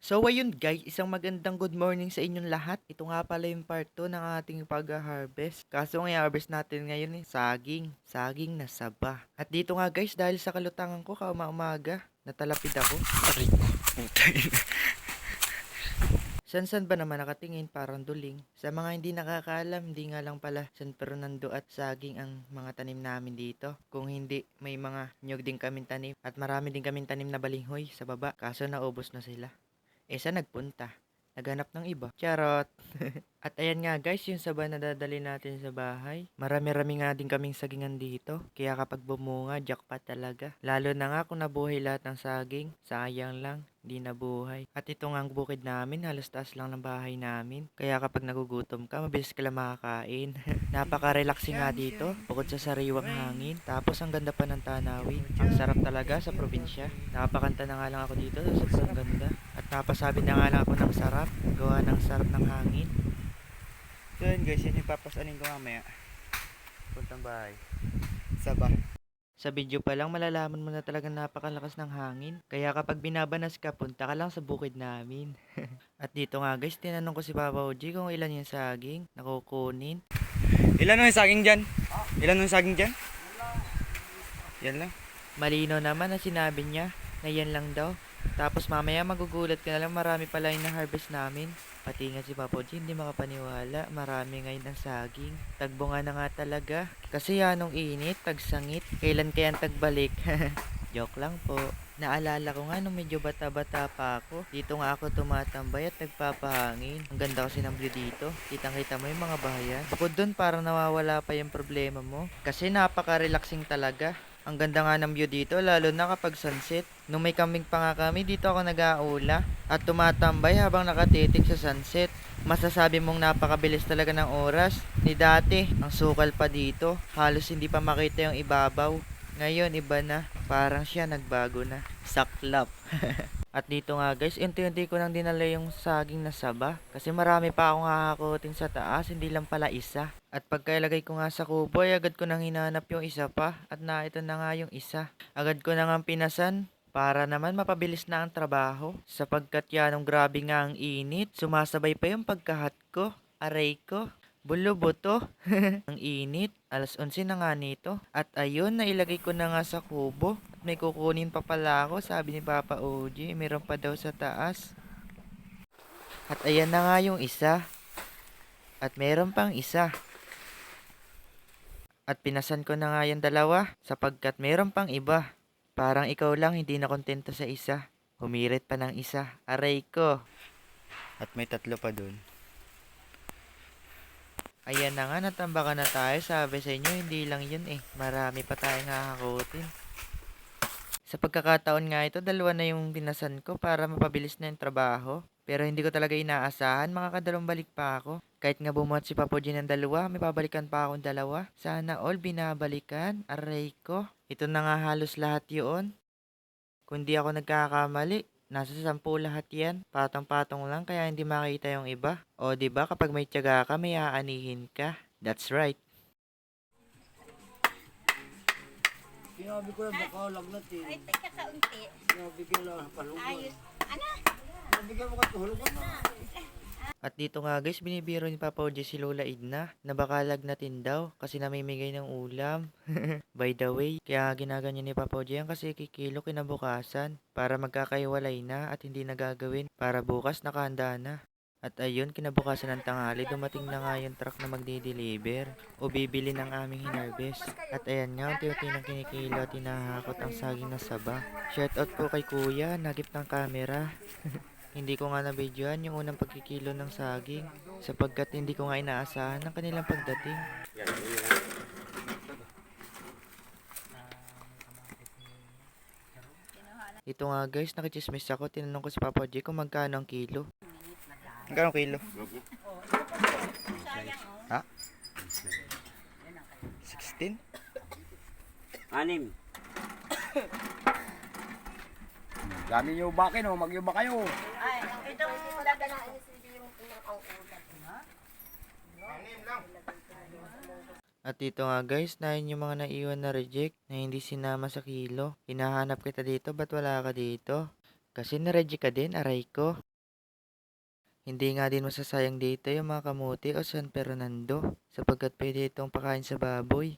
So ayun guys, isang magandang good morning sa inyong lahat. Ito nga pala yung part 2 ng ating pag-harvest. Kaso ang i-harvest natin ngayon saging. Saging na saba. At dito nga guys, dahil sa kalutangan ko kauma-umaga, natalapid ako. Aray ko, putay na. San-san ba naman nakatingin parang duling? Sa mga hindi nakakaalam, hindi nga lang pala San Fernando at saging ang mga tanim namin dito. Kung hindi, may mga nyug din kaming tanim at marami din kaming tanim na balinghoy sa baba. Kaso naubos na sila. Saan nagpunta? Naghanap ng iba. Charot! At ayan nga guys, yung saba na dadali natin sa bahay. Marami-rami nga din kaming sagingan dito. Kaya kapag bumunga, jackpot talaga. Lalo na nga kung nabuhay lahat ng saging. Sayang lang, di nabuhay. At ito nga ang bukid namin, halos taas lang ng bahay namin. Kaya kapag nagugutom ka, mabilis ka lang makakain. Napaka-relaxing nga dito, bukod sa sariwang hangin. Tapos ang ganda pa ng tanawin. Ang sarap talaga sa probinsya. Nakapakanta na nga lang ako dito sa sobrang ganda. At napasabi na nga lang ako ng sarap. Gawa ng sarap ng hangin. So yun guys, yun yung papasanin ko mamaya. Puntang bahay. Saba. Sa video pa lang malalaman mo na talagang napakalakas ng hangin. Kaya kapag binabanas ka, punta ka lang sa bukid namin. At dito nga guys, tinanong ko si Papa Oji kung ilan yung saging na kukunin. Ilan yung saging dyan? Ilan yung saging dyan? Yan lang. Malino naman na sinabi niya na yan lang daw. Tapos mamaya magugulat ka na lang, marami pala yung na-harvest namin. Pati nga si Papa G, hindi makapaniwala. Marami ngayon ang saging. Tagbunga na nga talaga. Kasi yanong init, tagsangit. Kailan kaya tagbalik? Joke lang po. Naalala ko nga nung medyo bata-bata pa ako. Dito nga ako tumatambay at nagpapahangin. Ang ganda kasi ng view dito. Kitang-kita mo yung mga bahayan. Bukod dun parang nawawala pa yung problema mo. Kasi napaka-relaxing talaga. Ang ganda nga ng view dito, lalo na kapag sunset. Nung may kambing pa nga kami, dito ako nag-aula at tumatambay habang nakatitig sa sunset. Masasabi mong napakabilis talaga ng oras. Ni dati, ang sukal pa dito. Halos hindi pa makita yung ibabaw. Ngayon, iba na. Parang siya nagbago na. Saklap. At dito nga guys, unti-unti ko nang dinala yung saging na saba. Kasi marami pa akong hahakutin sa taas, hindi lang pala isa. At pagkailagay ko nga sa kubo, ay agad ko nang hinanap yung isa pa. At na ito na nga yung isa. Agad ko na nga pinasan para naman mapabilis na ang trabaho. Sapagkat yanong grabe nga ang init, sumasabay pa yung pagkahat ko. Aray ko. Bulo-buto. Ang init. Alas 11 na nga nito. At ayun, nailagay ko na nga sa kubo. At may kukunin pa pala ako, sabi ni Papa OG. Meron pa daw sa taas. At ayan na nga yung isa. At meron pang isa. At pinasan ko na nga yung dalawa sapagkat meron pang iba. Parang ikaw lang hindi na kontento sa isa. Humirit pa ng isa. Aray ko. At may tatlo pa dun. Ayan na nga, natambakan na tayo. Sabi sa inyo, hindi lang yun eh. Marami pa tayong hahakutin. Sa pagkakataon nga ito, dalawa na yung pinasan ko para mapabilis na yung trabaho. Pero hindi ko talaga inaasahan, makakadalawang balik pa ako. Kahit nga bumuhat si Papo G ng dalawa, may babalikan pa akong dalawa. Sana all binabalikan. Aray ko. Ito na nga halos lahat yun. Kung di ako nagkakamali, nasa 10 lahat yan. Patong-patong lang kaya hindi makita yung iba. O 'di ba kapag may tiyaga ka, may aanihin ka. That's right. Sinabi ko yan, baka lagnat eh. Ay, teka kaunti. Nabigyan lang ng palugan. Ayos. Ano? Nabigyan mo ka tuhulugan na. At dito nga guys, binibiro ni Papa Oji si Lola Edna na baka lagnatin daw kasi namimigay ng ulam. By the way, kaya ginaganyan ni Papa Oji yan kasi kikilo kinabukasan para magkakaiwalay na at hindi nagagawin para bukas nakahanda na. At ayun, kinabukasan ng tanghali, dumating na nga yung truck na magdi-deliver o bibili ng aming hinarvest. At ayan nga, unti-unti nang kinikilo at hinahakot ang saging na saba. Shoutout po kay Kuya, nagip ng camera. Hindi ko nga na-videoan yung unang pagkikilo ng saging sapagkat hindi ko nga inaasahan ang kanilang pagdating. Ito nga guys, nakichismis ako. Tinanong ko si Papa J kung magkano ang kilo. Magkano kilo? Ha? 16? Anim. Dami niyo bakin oh, magyuba kayo. Ay, itong dadala ni Silvio yung pinakang ulat. At dito nga guys, na yung mga naiwan na reject na hindi sinama sa kilo. Hinahanap kita dito, ba't wala ka dito? Kasi na-reject ka din, aray ko. Hindi nga din masasayang dito yung mga kamuti o San Fernando sapagkat pwede itong pakain sa baboy.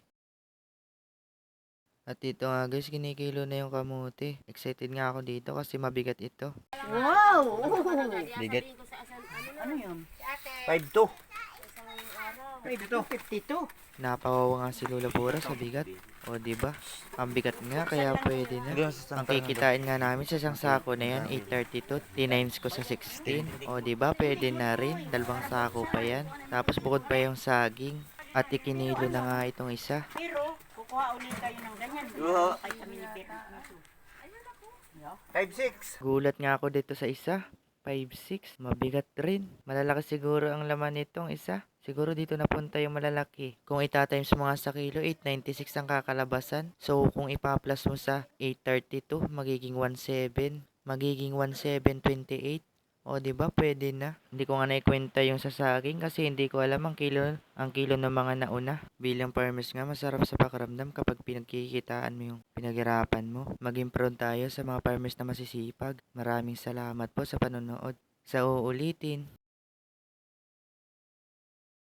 At dito nga guys, kinikilo na yung kamuti. Excited nga ako dito kasi mabigat ito. Wow! Bigat. Ano yun? 5-2. 52. Napawawa nga si Lola Pura sa bigat. O diba? Ang bigat nga kaya pwede na. Ang kikitain nga namin sa isang sako na yan, 832. Tinines ko sa 16. O diba? Pwede na rin. Dalawang sako pa yan. Tapos bukod pa yung saging. At ikinilo na nga itong isa. Pero, kukuha ulit kayo ng ganyan. Oo. Kay kami ni Pepe nito. 5-6. Gulat nga ako dito sa isa. 5'6". Mabigat rin. Malalaki siguro ang laman nitong isa. Siguro dito napunta yung malalaki. Kung itatimes mo nga sa kilo, 896 ang kakalabasan. So, kung ipa-plus mo sa 832, magiging 17. Magiging 1728. O, di ba pwede na? Hindi ko nga naikwenta yung sa saging kasi hindi ko alam ang kilo ng mga nauna. Bilang farmers nga, masarap sa pakiramdam kapag pinagkikitaan mo yung pinaghirapan mo. Maging proud tayo sa mga farmers na masisipag. Maraming salamat po sa panonood. Sa uulitin.